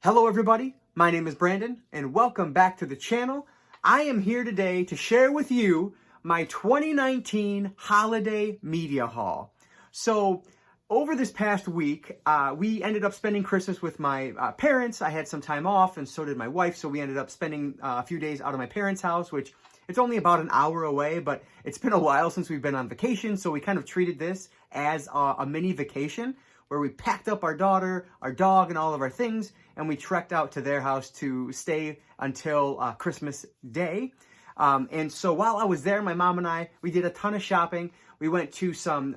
Hello everybody, my name is Brandon and welcome back to the channel. I am here today to share with you my 2019 holiday media haul. So over this past week, we ended up spending Christmas with my parents. I had some time off and so did my wife, so we ended up spending a few days out of my parents' house, which it's only about an hour away, but it's been a while since we've been on vacation, so we kind of treated this as a mini vacation where we packed up our daughter, our dog, and all of our things, and we trekked out to their house to stay until Christmas Day. And so while I was there, my mom and I, we did a ton of shopping. We went to some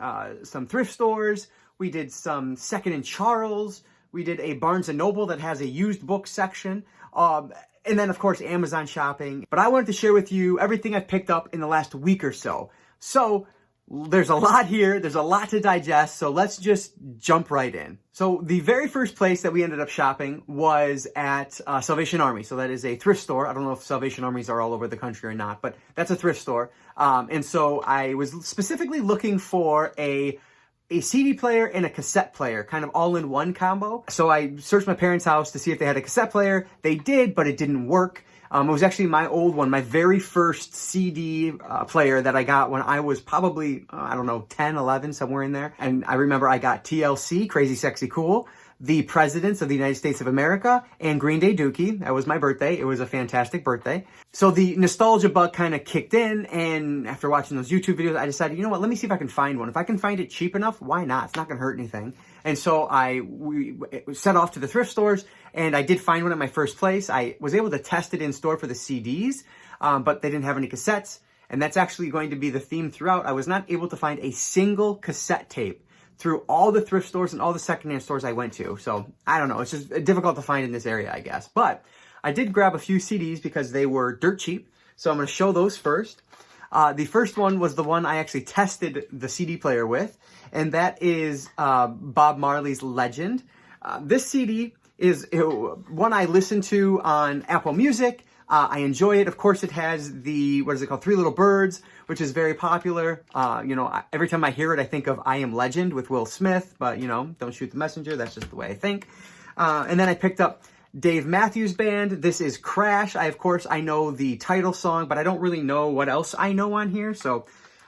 thrift stores. We did some Second and Charles. We did a Barnes & Noble that has a used book section. And then, of course, Amazon shopping. But I wanted to share with you everything I've picked up in the last week or so. So there's a lot here. There's a lot to digest. So let's just jump right in. So the very first place that we ended up shopping was at Salvation Army. So that is a thrift store. I don't know if Salvation Armies are all over the country or not, but that's a thrift store. And so I was specifically looking for a CD player and a cassette player, kind of all in one combo. So I searched my parents' house to see if they had a cassette player. They did, but it didn't work. It was actually my old one, my very first CD player that I got when I was probably, I don't know, 10, 11, somewhere in there. And I remember I got TLC, Crazy Sexy Cool, the Presidents of the United States of America, and Green Day Dookie. That was my birthday. It was a fantastic birthday. So the nostalgia bug kind of kicked in, and after watching those YouTube videos, I decided, you know what, let me see if I can find one. If I can find it cheap enough, why not? It's not going to hurt anything. And so we set off to the thrift stores, and I did find one at my first place. I was able to test it in store for the CDs, but they didn't have any cassettes, and that's actually going to be the theme throughout. I was not able to find a single cassette tape through all the thrift stores and all the secondhand stores I went to. So I don't know, it's just difficult to find in this area, I guess. But I did grab a few CDs because they were dirt cheap. So I'm going to show those first. The first one was the one I actually tested the CD player with, and that is Bob Marley's Legend. This CD is one I listen to on Apple Music. I enjoy it. Of course, it has the, what is it called, Three Little Birds, which is very popular. Every time I hear it, I think of I Am Legend with Will Smith, but, don't shoot the messenger. That's just the way I think. And then I picked up Dave Matthews Band. This is Crash. I know the title song, but I don't really know what else I know on here. So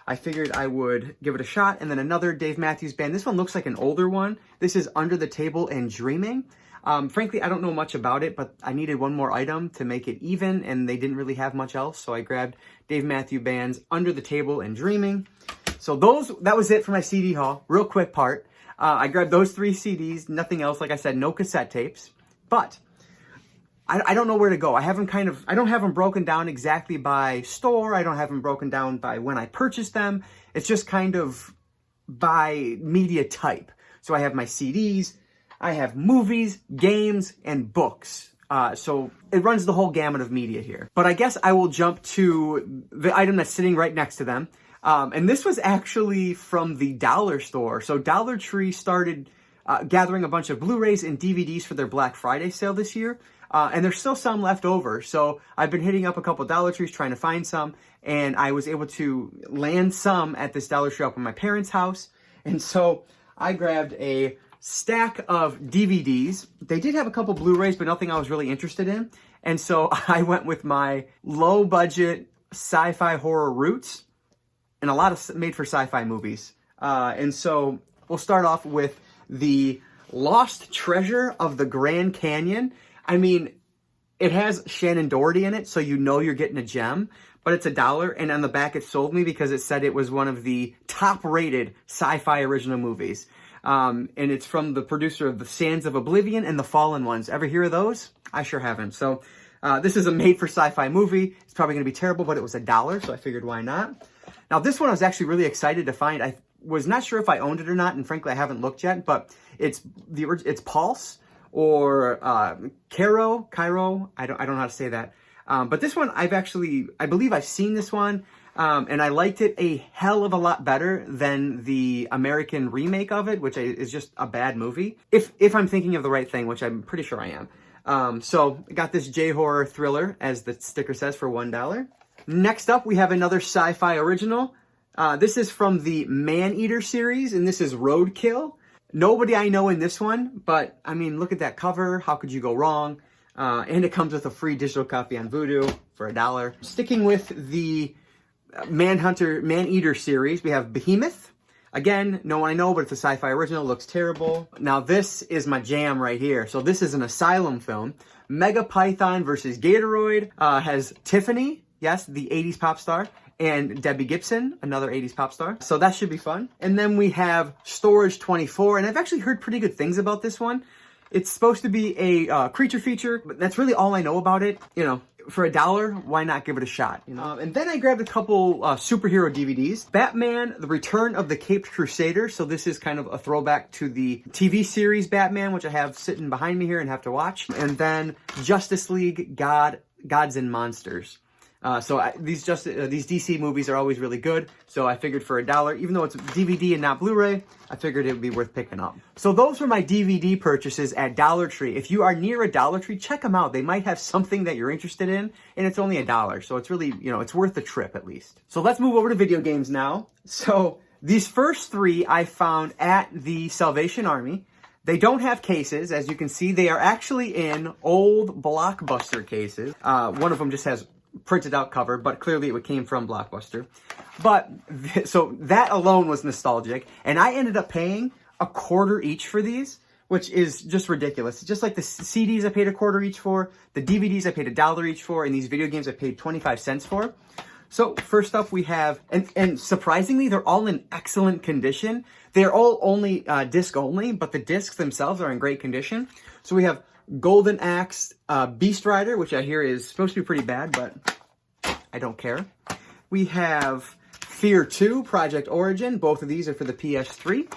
I figured I would give it a shot. And then another Dave Matthews Band. This one looks like an older one. This is Under the Table and Dreaming. Frankly, I don't know much about it, but I needed one more item to make it even, and they didn't really have much else. So I grabbed Dave Matthews Band's Under the Table and Dreaming. So that was it for my CD haul. Real quick part. I grabbed those 3 CDs, nothing else. Like I said, no cassette tapes. But I don't know where to go. I don't have them broken down exactly by store. I don't have them broken down by when I purchased them. It's just kind of by media type. So I have my CDs, I have movies, games, and books. So it runs the whole gamut of media here. But I guess I will jump to the item that's sitting right next to them. And this was actually from the dollar store. So Dollar Tree started gathering a bunch of Blu-rays and DVDs for their Black Friday sale this year. And there's still some left over. So I've been hitting up a couple Dollar Trees trying to find some. And I was able to land some at this Dollar Tree up in my parents' house. And so I grabbed a stack of DVDs. They did have a couple Blu-rays, but nothing I was really interested in. And so I went with my low-budget sci-fi horror roots and a lot of made for sci-fi movies. And so we'll start off with the Lost Treasure of the Grand Canyon. I mean, it has Shannon Doherty in it, so you're getting a gem, but it's $1. And on the back, it sold me because it said it was one of the top-rated sci-fi original movies. And it's from the producer of The Sands of Oblivion and The Fallen Ones. Ever hear of those? I sure haven't. So this is a made-for-sci-fi movie. It's probably going to be terrible, but it was $1, so I figured why not. Now, this one I was actually really excited to find. I was not sure if I owned it or not, and frankly, I haven't looked yet, but it's Pulse or Cairo. I don't know how to say that. But this one, I believe I've seen this one. And I liked it a hell of a lot better than the American remake of it, which is just a bad movie. If I'm thinking of the right thing, which I'm pretty sure I am. So I got this J-horror thriller, as the sticker says, for $1. Next up, we have another sci-fi original. This is from the Man-Eater series, and this is Roadkill. Nobody I know in this one, but I mean, look at that cover. How could you go wrong? And it comes with a free digital copy on Vudu for $1. Sticking with the Man-Eater series, we have Behemoth. Again, no one I know, but it's a sci-fi original. Looks terrible. Now, this is my jam right here. So this is an Asylum film. Mega Python versus Gatoroid. Has Tiffany, yes, the 80s pop star, and Debbie Gibson, another 80s pop star. So that should be fun. And then we have Storage 24, and I've actually heard pretty good things about this one. It's supposed to be a creature feature, but that's really all I know about it. You know, for $1, why not give it a shot? You know? And then I grabbed a couple superhero DVDs. Batman, The Return of the Caped Crusader. So this is kind of a throwback to the TV series Batman, which I have sitting behind me here and have to watch. And then Justice League, Gods and Monsters. These DC movies are always really good, so I figured for $1, even though it's DVD and not Blu-ray, I figured it would be worth picking up. So those were my DVD purchases at Dollar Tree. If you are near a Dollar Tree, check them out. They might have something that you're interested in, and it's only $1, so it's really, you know, it's worth the trip at least. So let's move over to video games now. So these first three I found at the Salvation Army. They don't have cases. As you can see, they are actually in old Blockbuster cases. One of them just has printed out cover, but clearly it came from Blockbuster. But so that alone was nostalgic, and I ended up paying $0.25 each for these, which is just ridiculous. Just like the CDs I paid $0.25 each for, the DVDs I paid $1 each for, and these video games I paid 25 cents for. So first up we have, and surprisingly, they're all in excellent condition. They're all only disc only, but the discs themselves are in great condition. So we have Golden Axe Beast Rider, which I hear is supposed to be pretty bad, but I don't care. We have Fear 2, Project Origin. Both of these are for the PS3.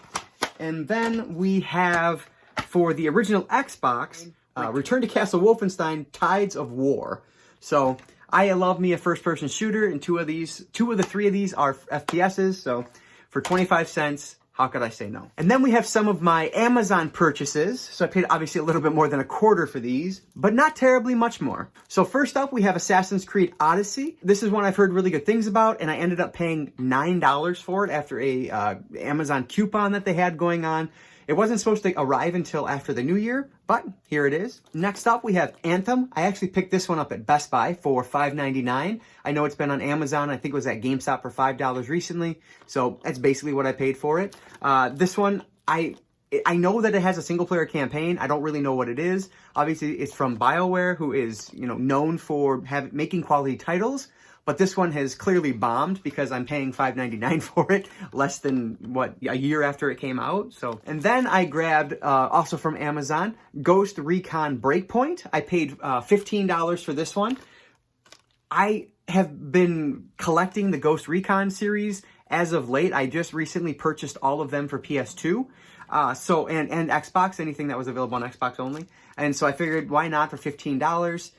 And then we have, for the original Xbox, Return to Castle Wolfenstein, Tides of War. So I love me a first-person shooter, and two of the three of these are FPSs. So for 25 cents, how could I say no? And then we have some of my Amazon purchases. So I paid obviously a little bit more than $0.25 for these, but not terribly much more. So first up, we have Assassin's Creed Odyssey. This is one I've heard really good things about, and I ended up paying $9 for it after a Amazon coupon that they had going on. It wasn't supposed to arrive until after the new year, but here it is. Next up, we have Anthem. I actually picked this one up at Best Buy for $5.99. I know it's been on Amazon. I think it was at GameStop for $5 recently. So that's basically what I paid for it. This one, I know that it has a single-player campaign. I don't really know what it is. Obviously, it's from BioWare, who is, you know, known for making quality titles. But this one has clearly bombed because I'm paying $5.99 for it, less than, what, a year after it came out. So, and then I grabbed, also from Amazon, Ghost Recon Breakpoint. I paid $15 for this one. I have been collecting the Ghost Recon series as of late. I just recently purchased all of them for PS2. And Xbox, anything that was available on Xbox only. And so I figured, why not for $15?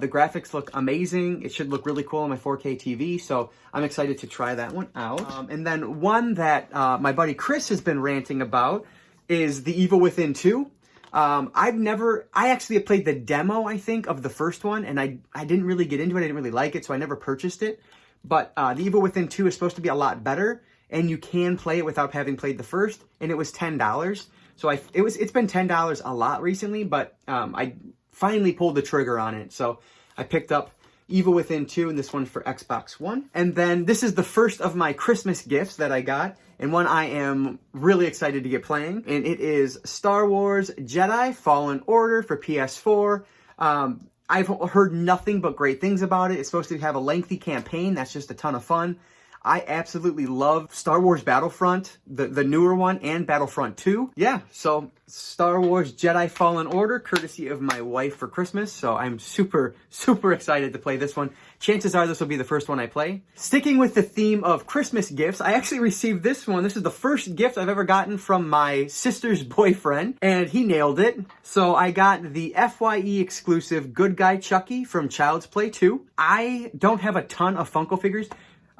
The graphics look amazing. It should look really cool on my 4K TV, so I'm excited to try that one out. And then one that my buddy Chris has been ranting about is The Evil Within 2. I actually played the demo, I think, of the first one, and I didn't really get into it. I didn't really like it, so I never purchased it. But The Evil Within 2 is supposed to be a lot better, and you can play it without having played the first, and it was $10. So it's been $10 a lot recently, but I finally pulled the trigger on it. So I picked up Evil Within 2, and this one's for Xbox One. And then this is the first of my Christmas gifts that I got, and one I am really excited to get playing. And it is Star Wars Jedi Fallen Order for PS4. I've heard nothing but great things about it. It's supposed to have a lengthy campaign. That's just a ton of fun. I absolutely love Star Wars Battlefront, the newer one, and Battlefront 2. Yeah, so Star Wars Jedi Fallen Order, courtesy of my wife for Christmas. So I'm super, super excited to play this one. Chances are this will be the first one I play. Sticking with the theme of Christmas gifts, I actually received this one. This is the first gift I've ever gotten from my sister's boyfriend, and he nailed it. So I got the FYE exclusive Good Guy Chucky from Child's Play 2. I don't have a ton of Funko figures.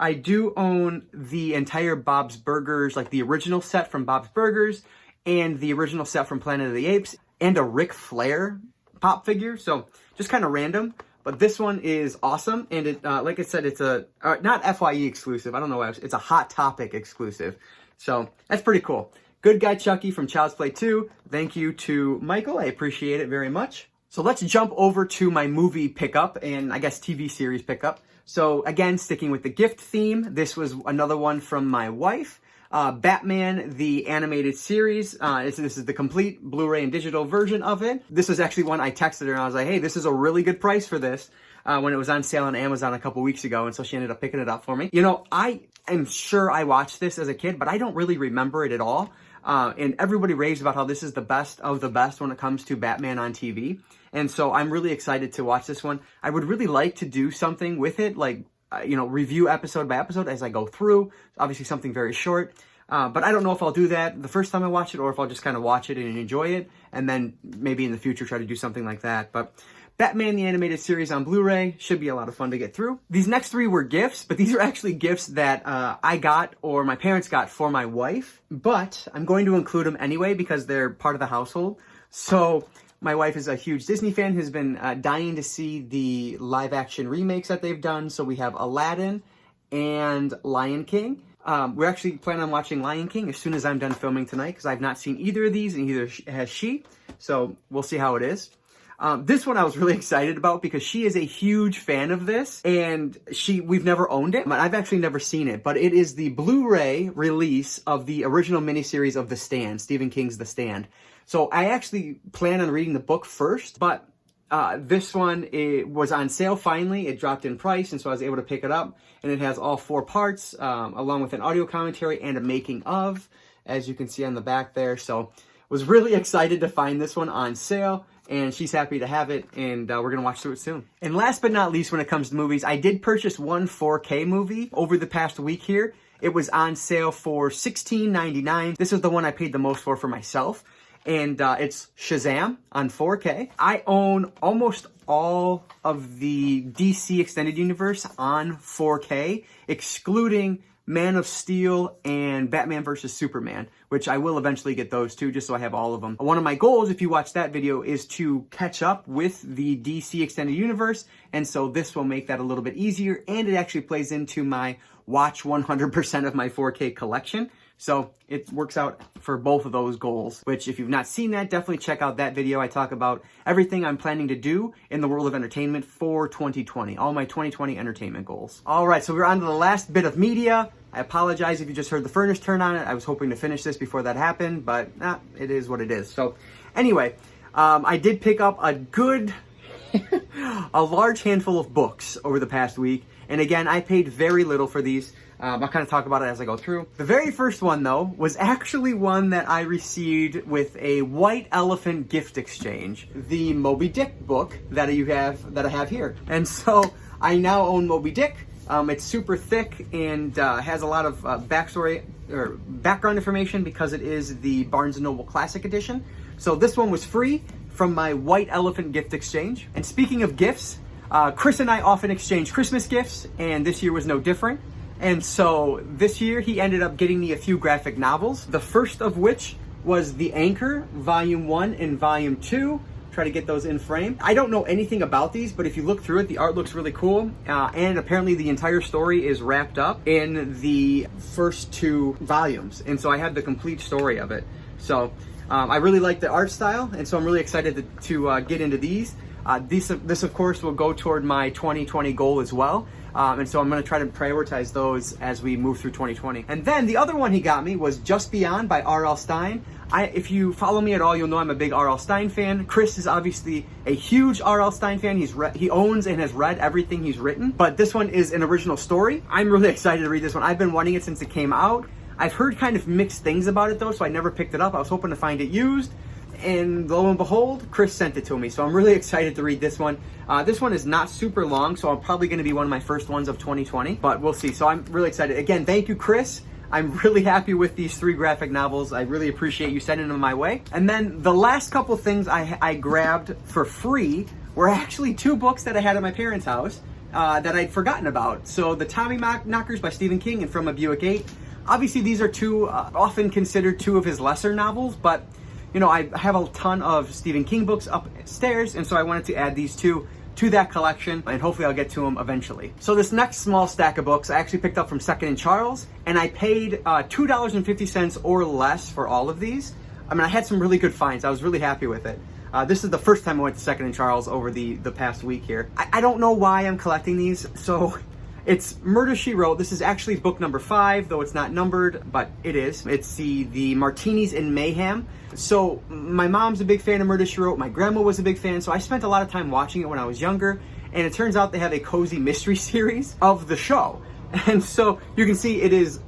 I do own the entire Bob's Burgers, like the original set from Bob's Burgers, and the original set from Planet of the Apes, and a Ric Flair pop figure. So just kind of random, but this one is awesome. And it, like I said, it's a not FYE exclusive. I don't know why it's a Hot Topic exclusive. So that's pretty cool. Good Guy Chucky from Child's Play 2. Thank you to Michael. I appreciate it very much. So let's jump over to my movie pickup and I guess TV series pickup. So again, sticking with the gift theme, this was another one from my wife. Batman, the animated series. This is the complete Blu-ray and digital version of it. This was actually one I texted her and I was like, hey, this is a really good price for this. When it was on sale on Amazon a couple weeks ago, and so she ended up picking it up for me. You know, I am sure I watched this as a kid, but I don't really remember it at all. And everybody raves about how this is the best of the best when it comes to Batman on TV. And so I'm really excited to watch this one. I would really like to do something with it, like, you know, review episode by episode as I go through. Obviously something very short. But I don't know if I'll do that the first time I watch it or if I'll just kind of watch it and enjoy it. And then maybe in the future try to do something like that. But Batman the Animated Series on Blu-ray should be a lot of fun to get through. These next three were gifts, but these are actually gifts that I got or my parents got for my wife. But I'm going to include them anyway because they're part of the household. So my wife is a huge Disney fan who's been dying to see the live-action remakes that they've done. So we have Aladdin and Lion King. We're actually planning on watching Lion King as soon as I'm done filming tonight because I've not seen either of these and neither has she. So we'll see how it is. This one I was really excited about because she is a huge fan of this and we've never owned it. I've actually never seen it, but it is the Blu-ray release of the original miniseries of The Stand, Stephen King's The Stand. So I actually plan on reading the book first, but this one, it was on sale finally. It dropped in price, and so I was able to pick it up. And it has all 4 parts, along with an audio commentary and a making of, as you can see on the back there. So was really excited to find this one on sale, and she's happy to have it, and we're going to watch through it soon. And last but not least, when it comes to movies, I did purchase one 4K movie over the past week here. It was on sale for $16.99. This is the one I paid the most for myself. And it's Shazam on 4K. I own almost all of the DC Extended Universe on 4K, excluding Man of Steel and Batman vs. Superman, which I will eventually get those too, just so I have all of them. One of my goals, if you watch that video, is to catch up with the DC Extended Universe, and so this will make that a little bit easier, and it actually plays into my watch 100% of my 4K collection. So it works out for both of those goals, which if you've not seen that, definitely check out that video. I talk about everything I'm planning to do in the world of entertainment for 2020, all my 2020 entertainment goals. All right, so we're on to the last bit of media. I apologize if you just heard the furnace turn on it. I was hoping to finish this before that happened, but it is what it is. So anyway, I did pick up a large handful of books over the past week. And again, I paid very little for these. I'll kind of talk about it as I go through. The very first one, though, was actually one that I received with a White Elephant gift exchange, the Moby Dick book that I have here. And so I now own Moby Dick. It's super thick and has a lot of backstory or background information because it is the Barnes & Noble Classic Edition. So this one was free from my White Elephant gift exchange. And speaking of gifts, Chris and I often exchange Christmas gifts, and this year was no different. And so this year he ended up getting me a few graphic novels, the first of which was The Anchor, Volume 1 and Volume 2. Try to get those in frame. I don't know anything about these, but if you look through it, the art looks really cool. And apparently the entire story is wrapped up in the first 2 volumes. And so I have the complete story of it. So I really like the art style, and so I'm really excited to get into these. This, of course, will go toward my 2020 goal as well. And so I'm going to try to prioritize those as we move through 2020. And then the other one he got me was Just Beyond by R.L. Stine. If you follow me at all, you'll know I'm a big R.L. Stine fan. Chris is obviously a huge R.L. Stine fan. He owns and has read everything he's written. But this one is an original story. I'm really excited to read this one. I've been wanting it since it came out. I've heard kind of mixed things about it, though, so I never picked it up. I was hoping to find it used. And lo and behold, Chris sent it to me. So I'm really excited to read this one. This one is not super long, so I'm probably going to be one of my first ones of 2020. But we'll see. So I'm really excited. Again, thank you, Chris. I'm really happy with these 3 graphic novels. I really appreciate you sending them my way. And then the last couple things I grabbed for free were actually 2 books that I had at my parents' house that I'd forgotten about. So the Tommy Knockers by Stephen King and From a Buick 8. Obviously, these are 2 often considered 2 of his lesser novels, but you know, I have a ton of Stephen King books upstairs, and so I wanted to add these 2 to that collection, and hopefully I'll get to them eventually. So this next small stack of books I actually picked up from Second and Charles, and I paid $2.50 or less for all of these. I mean, I had some really good finds. I was really happy with it. This is the first time I went to Second and Charles over the past week here. I don't know why I'm collecting these. So it's Murder, She Wrote. This is actually book number 5, though it's not numbered, but it is. It's the Martinis in Mayhem. So my mom's a big fan of Murder, She Wrote. My grandma was a big fan. So I spent a lot of time watching it when I was younger. And it turns out they have a cozy mystery series of the show. And so you can see it is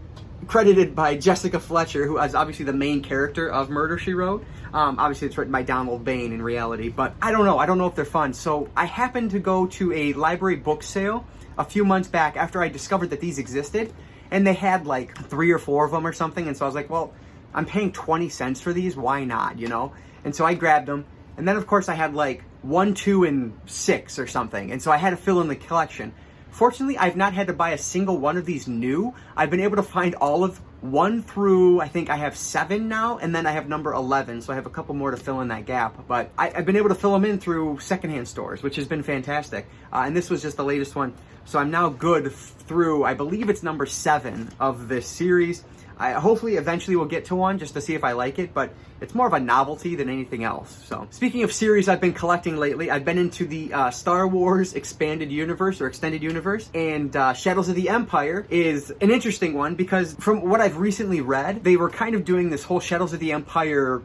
credited by Jessica Fletcher, who is obviously the main character of Murder, She Wrote. Obviously it's written by Donald Bain in reality, but I don't know if they're fun. So I happened to go to a library book sale a few months back after I discovered that these existed, and they had like 3 or 4 of them or something, and so I was like, well, I'm paying 20 cents for these, why not, you know? And so I grabbed them, and then of course I had like 1, 2, and 6 or something, and so I had to fill in the collection. Fortunately, I've not had to buy a single one of these new. I've been able to find all of 1 through, I think I have 7 now, and then I have number 11, so I have a couple more to fill in that gap. But I've been able to fill them in through secondhand stores, which has been fantastic. And this was just the latest one, so I'm now good through, I believe it's number 7 of this series. I hopefully eventually will get to one just to see if I like it, but it's more of a novelty than anything else. So speaking of series I've been collecting lately, I've been into the Star Wars expanded universe or extended universe, and Shadows of the Empire is an interesting one because from what I've recently read, they were kind of doing this whole Shadows of the Empire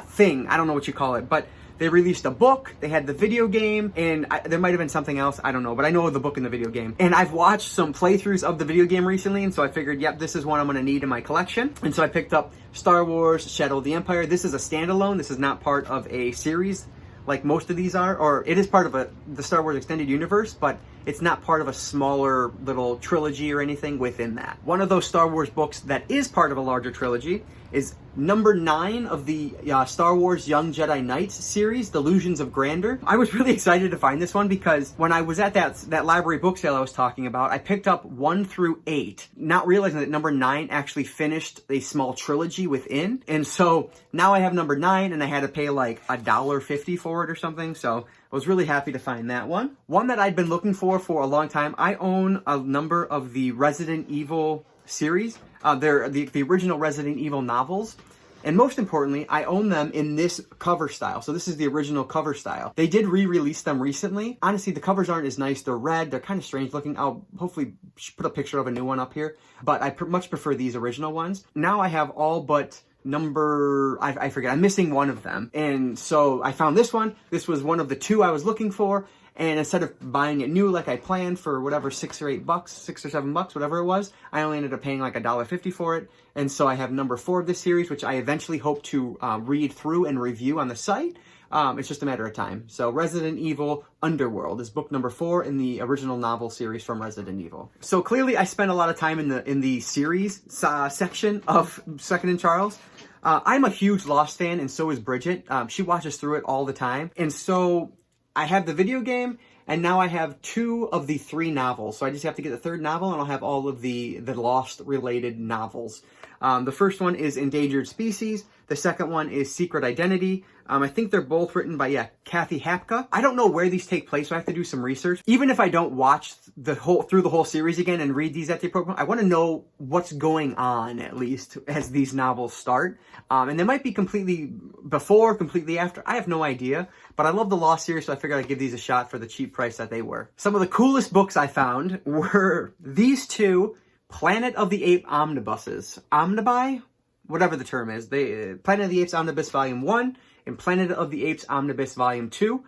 thing. I don't know what you call it, but they released a book, they had the video game, and there might have been something else, I don't know, but I know of the book and the video game. And I've watched some playthroughs of the video game recently, and so I figured, yep, this is one I'm gonna need in my collection. And so I picked up Star Wars Shadow of the Empire. This is a standalone, this is not part of a series like most of these are, or it is part of the Star Wars extended universe, but it's not part of a smaller little trilogy or anything within that. One of those Star Wars books that is part of a larger trilogy is number 9 of the Star Wars Young Jedi Knights series, Delusions of Grandeur. I was really excited to find this one because when I was at that library book sale I was talking about, I picked up 1 through 8, not realizing that number 9 actually finished a small trilogy within. And so now I have number 9 and I had to pay like $1.50 for it or something. So I was really happy to find that one. One that I'd been looking for a long time. I own a number of the Resident Evil series. They're the original Resident Evil novels. And most importantly, I own them in this cover style. So this is the original cover style. They did re-release them recently. Honestly, the covers aren't as nice. They're red. They're kind of strange looking. I'll hopefully put a picture of a new one up here. But I much prefer these original ones. Now I have all but number, I forget, I'm missing one of them. And so I found this one. This was one of the 2 I was looking for. And instead of buying it new like I planned for whatever, $6 or $8, $6 or $7, whatever it was, I only ended up paying like $1.50 for it. And so I have number 4 of this series, which I eventually hope to read through and review on the site. It's just a matter of time. So Resident Evil Underworld is book number 4 in the original novel series from Resident Evil. So clearly I spent a lot of time in the series section of Second and Charles. I'm a huge Lost fan, and so is Bridget. She watches through it all the time. And so I have the video game, and now I have 2 of the 3 novels. So I just have to get the 3rd novel, and I'll have all of the Lost-related novels. The first one is Endangered Species. The second one is Secret Identity. I think they're both written by, Kathy Hapka. I don't know where these take place, so I have to do some research. Even if I don't watch through the whole series again and read these at the appropriate, I want to know what's going on, at least, as these novels start. And they might be completely before, completely after. I have no idea. But I love the Lost series, so I figured I'd give these a shot for the cheap price that they were. Some of the coolest books I found were these 2 Planet of the Apes omnibuses. Omnibuy? Whatever the term is. Planet of the Apes Omnibus Volume 1 and Planet of the Apes Omnibus Volume 2.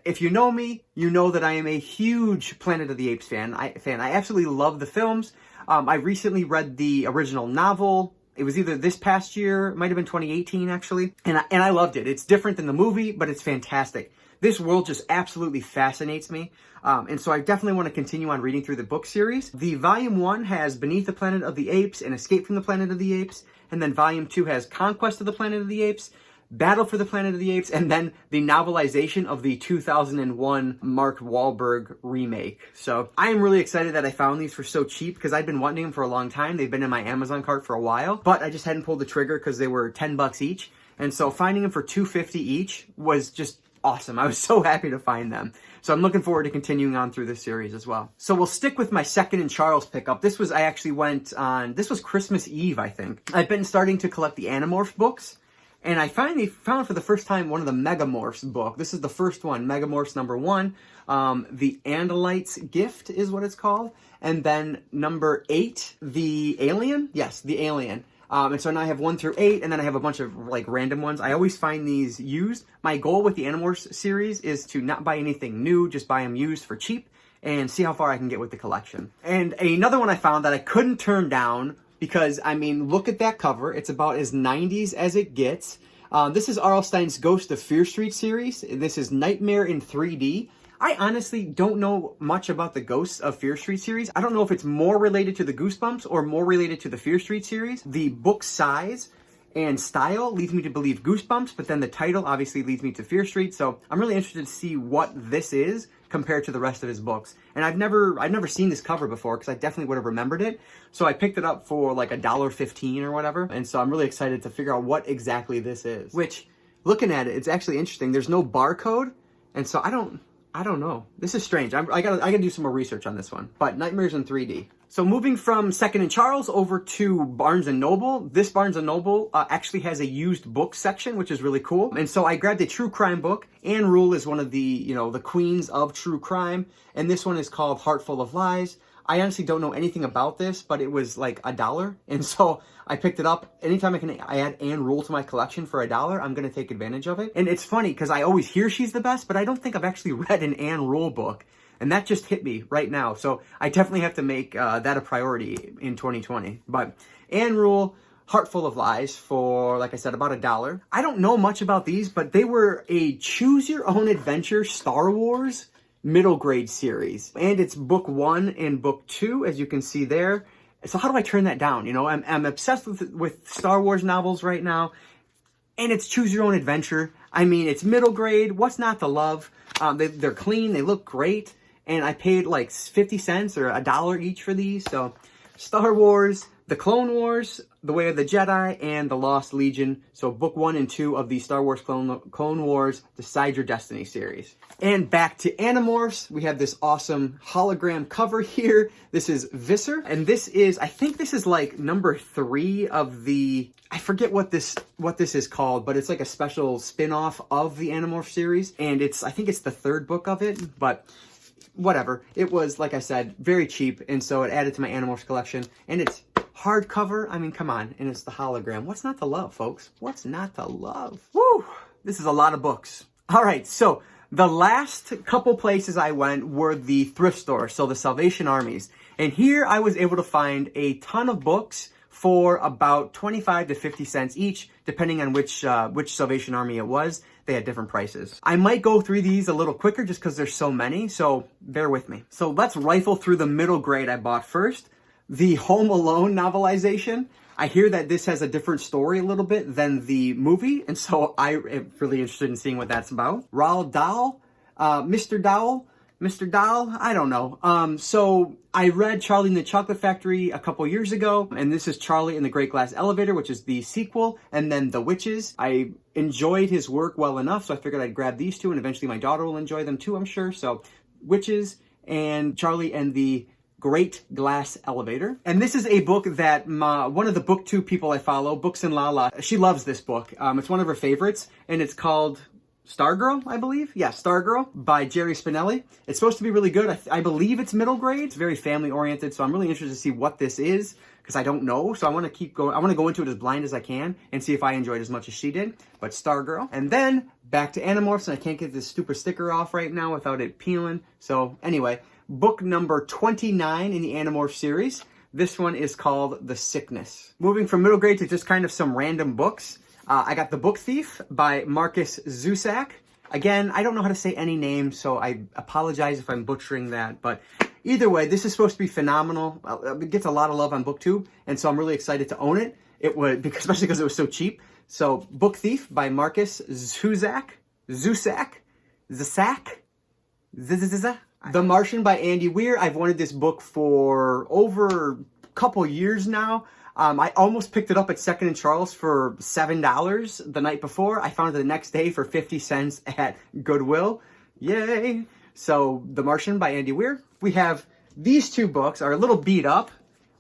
If you know me, you know that I am a huge Planet of the Apes fan. I absolutely love the films. I recently read the original novel. It was either this past year, it might have been 2018 actually, and I loved it. It's different than the movie, but it's fantastic. This world just absolutely fascinates me, and so I definitely want to continue on reading through the book series. The Volume 1 has Beneath the Planet of the Apes and Escape from the Planet of the Apes, and then Volume 2 has Conquest of the Planet of the Apes, Battle for the Planet of the Apes, and then the novelization of the 2001 Mark Wahlberg remake. So I am really excited that I found these for so cheap because I've been wanting them for a long time. They've been in my Amazon cart for a while, but I just hadn't pulled the trigger because they were $10 each. And so finding them for $2.50 each was just awesome. I was so happy to find them. So I'm looking forward to continuing on through this series as well. So we'll stick with my Second and Charles pickup. This was this was Christmas Eve, I think. I've been starting to collect the Animorphs books, and I finally found for the first time one of the Megamorphs book. This is the first one, Megamorphs number 1. The Andalite's Gift is what it's called. And then number 8, the Alien. Yes, the Alien. And so now I have 1 through 8, and then I have a bunch of like random ones. I always find these used. My goal with the Animorphs series is to not buy anything new, just buy them used for cheap and see how far I can get with the collection. And another one I found that I couldn't turn down because, I mean, look at that cover. It's about as 90s as it gets. This is R.L. Stine's Ghost of Fear Street series. This is Nightmare in 3D. I honestly don't know much about the Ghosts of Fear Street series. I don't know if it's more related to the Goosebumps or more related to the Fear Street series. The book size and style leads me to believe Goosebumps, but then the title obviously leads me to Fear Street. So I'm really interested to see what this is compared to the rest of his books. And I've never seen this cover before because I definitely would have remembered it. So I picked it up for like $1.15 or whatever. And so I'm really excited to figure out what exactly this is. Which, looking at it, it's actually interesting. There's no barcode, and so I don't know. This is strange. I gotta do some more research on this one. But Nightmares in 3D. So moving from Second and Charles over to Barnes & Noble. This Barnes & Noble actually has a used book section, which is really cool. And so I grabbed a true crime book. Anne Rule is one of the, the queens of true crime. And this one is called Heart Full of Lies. I honestly don't know anything about this, but it was like $1. And so I picked it up. Anytime I add Anne Rule to my collection for $1, I'm going to take advantage of it. And it's funny because I always hear she's the best, but I don't think I've actually read an Anne Rule book. And that just hit me right now. So I definitely have to make that a priority in 2020. But Anne Rule, Heart Full of Lies for, like I said, about $1. I don't know much about these, but they were a choose-your-own-adventure Star Wars middle grade series. And it's book 1 and book 2, as you can see there. So how do I turn that down? I'm obsessed with Star Wars novels right now. And it's choose your own adventure. I mean, it's middle grade. What's not to love? They're clean. They look great. And I paid like 50 cents or $1 each for these. So Star Wars, The Clone Wars, The Way of the Jedi, and The Lost Legion. So book 1 and 2 of the Star Wars Clone Wars Decide Your Destiny series. And back to Animorphs, we have this awesome hologram cover here. This is Visser, and I think this is like number 3 of the, I forget what this is called, but it's like a special spin-off of the Animorphs series. And I think it's the 3rd book of it, but whatever. It was, like I said, very cheap, and so it added to my Animorphs collection. And it's hardcover. I mean, come on. And it's the hologram. What's not to love, folks? What's not to love? Woo! This is a lot of books. All right, so the last couple places I went were the thrift stores, so the Salvation Armies. And here I was able to find a ton of books for about 25 to 50 cents each, depending on which Salvation Army it was. They had different prices. I might go through these a little quicker just because there's so many, so bear with me. So let's rifle through the middle grade I bought first. The Home Alone novelization. I hear that this has a different story a little bit than the movie, and so I am really interested in seeing what that's about. Roald Dahl, Mr. Dahl, I don't know. So I read Charlie and the Chocolate Factory a couple years ago, and this is Charlie and the Great Glass Elevator, which is the sequel, and then The Witches. I enjoyed his work well enough, so I figured I'd grab these two, and eventually my daughter will enjoy them too, I'm sure. So Witches and Charlie and the Great Glass Elevator. And this is a book that one of the BookTube people I follow, Books and Lala, she loves this book. It's one of her favorites, and it's called Stargirl, I believe. Yeah, Stargirl by Jerry Spinelli. It's supposed to be really good. I believe it's middle grade. It's very family oriented, so I'm really interested to see what this is because I don't know. So I want to keep going. I want to go into it as blind as I can and see if I enjoyed it as much as she did. But Stargirl. And then back to Animorphs, and I can't get this stupid sticker off right now without it peeling. So anyway, book number 29 in the Animorphs series. This one is called The Sickness. Moving from middle grade to just kind of some random books. I got The Book Thief by Marcus Zusak. Again, I don't know how to say any name, so I apologize if I'm butchering that. But either way, this is supposed to be phenomenal. It gets a lot of love on BookTube, and so I'm really excited to own it. Especially because it was so cheap. So, Book Thief by Marcus Zusak. The Martian by Andy Weir. I've wanted this book for over a couple years now. I almost picked it up at Second and Charles for $7 the night before. I found it the next day for 50 cents at Goodwill. Yay! So, The Martian by Andy Weir. We have these two books, are a little beat up,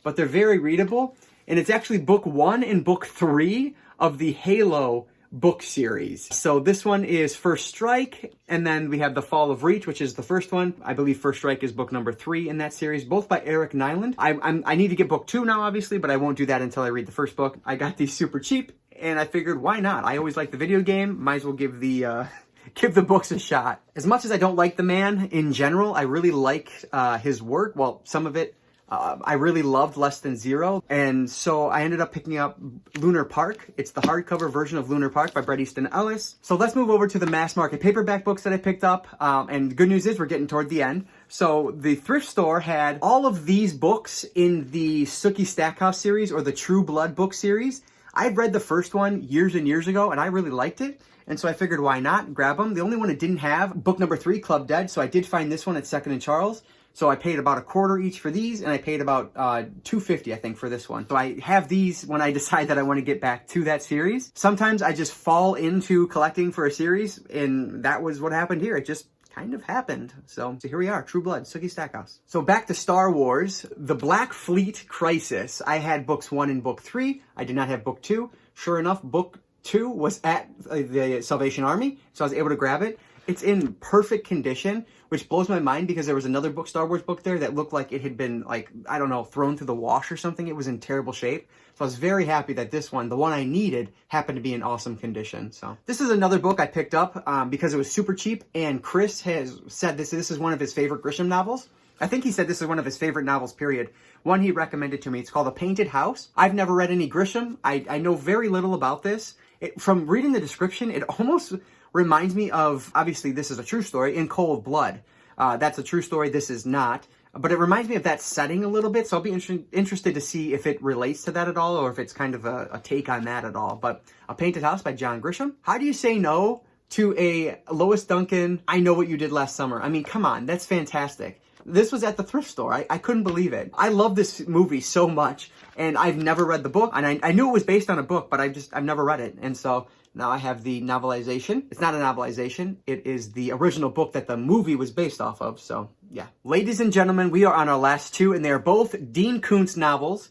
but they're very readable. And it's actually book 1 and book 3 of the Halo book series. So this one is First Strike, and then we have The Fall of Reach, which is the first one. I believe First Strike is book number 3 in that series, both by Eric Nyland. I need to get book 2 now, obviously, but I won't do that until I read the first book. I got these super cheap, and I figured, why not? I always like the video game. Might as well give the give the books a shot. As much as I don't like the man in general, I really like his work. Well, some of it I really loved Less Than Zero, and so I ended up picking up Lunar Park. It's the hardcover version of Lunar Park by Bret Easton Ellis. So let's move over to the mass market paperback books that I picked up, and the good news is we're getting toward the end. So the thrift store had all of these books in the Sookie Stackhouse series, or the True Blood book series. I've read the first one years and years ago, and I really liked it. And so I figured, why not grab them? The only one it didn't have, book number 3, Club Dead. So I did find this one at Second and Charles. So I paid about $0.25 each for these, and I paid about $2.50, I think, for this one. So I have these when I decide that I want to get back to that series. Sometimes I just fall into collecting for a series, and that was what happened here. It just kind of happened. So here we are, True Blood, Sookie Stackhouse. So back to Star Wars, The Black Fleet Crisis. I had books 1 and book 3. I did not have book 2. Sure enough, book 2 was at the Salvation Army, so I was able to grab it. It's in perfect condition, which blows my mind because there was another book, Star Wars book there, that looked like it had been, like, I don't know, thrown through the wash or something. It was in terrible shape. So I was very happy that this one, the one I needed, happened to be in awesome condition. So this is another book I picked up because it was super cheap, and Chris has said this is one of his favorite Grisham novels. I think he said this is one of his favorite novels, period. One he recommended to me. It's called A Painted House. I've never read any Grisham. I know very little about this. From reading the description, it almost reminds me of, obviously this is a true story, In Cold Blood. That's a true story, this is not. But it reminds me of that setting a little bit, so I'll be interested to see if it relates to that at all, or if it's kind of a take on that at all. But A Painted House by John Grisham. How do you say no to a Lois Duncan, I Know What You Did Last Summer? I mean, come on, that's fantastic. This was at the thrift store. I couldn't believe it. I love this movie so much, and I've never read the book, and I knew it was based on a book, but I've never read it. And so now I have the novelization. It's not a novelization. It is the original book that the movie was based off of. So, yeah. Ladies and gentlemen, we are on our last 2, and they are both Dean Koontz novels,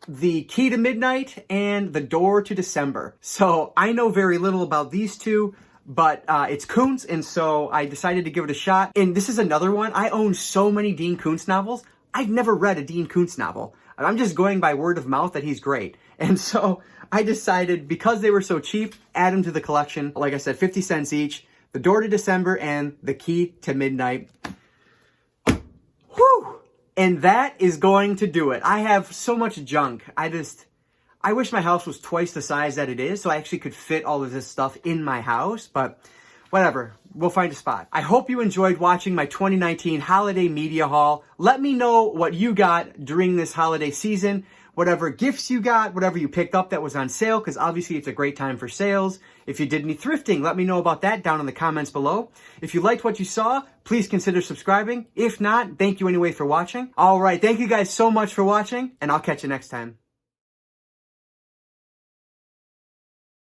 The Key to Midnight and The Door to December. So I know very little about these two, but it's Koontz, and so I decided to give it a shot. And this is another one. I own so many Dean Koontz novels. I've never read a Dean Koontz novel. I'm just going by word of mouth that he's great. And so I decided, because they were so cheap, add them to the collection. Like I said, 50 cents each. The Door to December and The Key to Midnight. Whew! And that is going to do it. I have so much junk. I wish my house was twice the size that it is, so I actually could fit all of this stuff in my house, but whatever. We'll find a spot. I hope you enjoyed watching my 2019 holiday media haul. Let me know what you got during this holiday season. Whatever gifts you got, whatever you picked up that was on sale, because obviously it's a great time for sales. If you did any thrifting, let me know about that down in the comments below. If you liked what you saw, please consider subscribing. If not, thank you anyway for watching. All right, thank you guys so much for watching, and I'll catch you next time.